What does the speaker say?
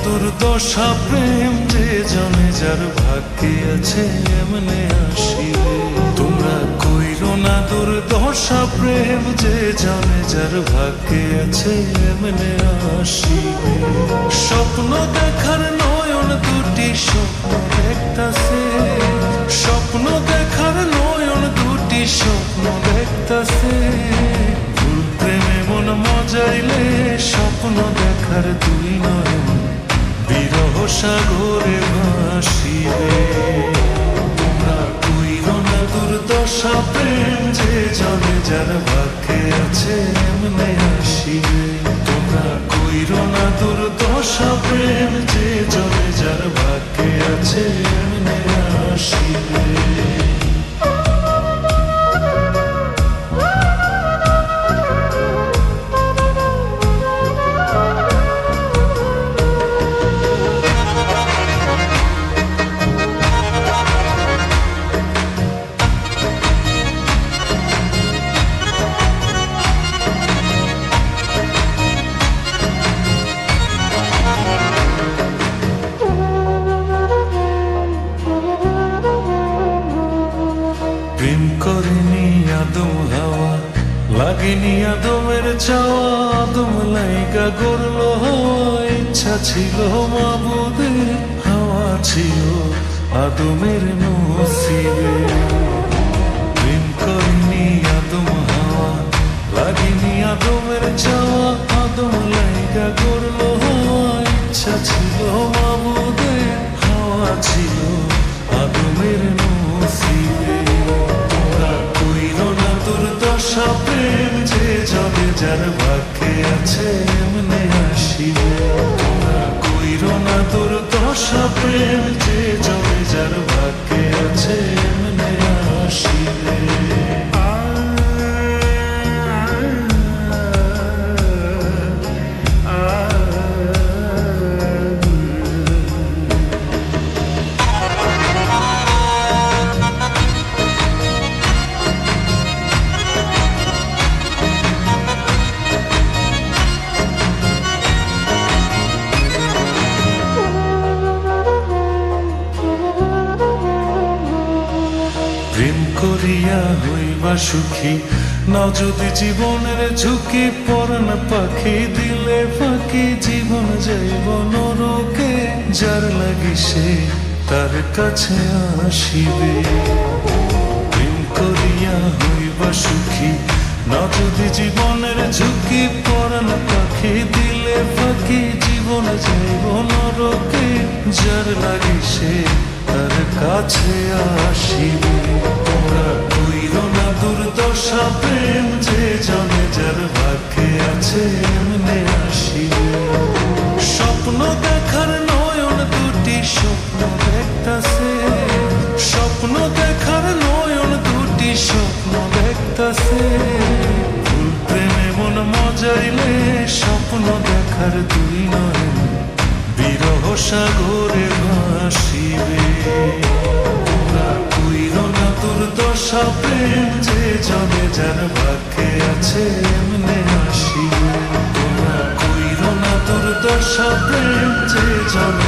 দুর্দশা প্রেম যে জনে যার ভাগ্যে আছে এমনে আসিবে। তোমরা কইরো না দুর্দশা প্রেম যে জনে যার ভাগ্যে আছে এমনে আসিবে। স্বপ্ন দেখার নয়ন দুটি স্বপ্ন দেখতাছে, স্বপ্ন দেখার নয়ন দুটি স্বপ্ন দেখতাছে। ভুল প্রেমে মন মজাইলে স্বপ্ন দেখার দুই নয়ন বিরহ সাগরে ভাসিবে। তোমরা কইরো না দুর্দশা প্রেম যে জনে যার ভাগ্যে আছে এমনে আসিবে। তোমরা কইরো না দুর্দশা প্রেম যে জনে যার ভাগ্যে আছে এমনে আসিবে। প্রেম করেনি আদম হাওয়া, লাগেনি আদমের চাওয়া, আদম লাইগা গড়ল হাওয়া। ইচ্ছা ছিল মাবুদের, হাওয়া ছিল আদমের নসিবে। প্রেম করেনি আদম হাওয়া, লাগেনি আদমের চাওয়া, আদম লাইগা গড়ল হাওয়া। ইচ্ছা ছিল মাবুদের, হাওয়া ছিল আদমের নসিবে। দুর্দশা প্রেম যে জনে যার ভাগ্যে আছে এমনে আসিবে। তোমরা কইরো না দুর্দশা প্রেম যে জনে যার ভাগ্যে আছে এমনে আসিবে। প্রেম করিয়া হইবা সুখী, নাও যদি জীবনের ঝুঁকি। পরাণ পাখি দিলে ফাঁকি, জীবন যাইব নরকে। যার লাগি সে তার কাছে আসিবে। প্রেম করিয়া হইবা সুখী, নাও যদি জীবনের ঝুঁকি। পরাণ পাখি দিলে ফাঁকি, জীবন যাইব নরকে। যার লাগি সে তার কাছে আসিবে। তোমরা কইরো না দুর্দশা প্রেম যে জনে যার ভাগ্যে আছে এমনে আসিবে। স্বপ্ন দেখার নয়ন দুটি স্বপ্ন দেখতাছে, স্বপ্ন দেখার নয়ন দুটি স্বপ্ন দেখতাছে। ভুল প্রেমে মন মজাইলে স্বপ্ন দেখার দুই নয়ন বিরহ সাগরে ভাসিবে। তোমরা কইরো না দুর্দশা প্রেম যে জনে যার ভাগ্যে আছে এমনে আসিবে। তোমরা কইরো না দুর্দশা প্রেম যে জনে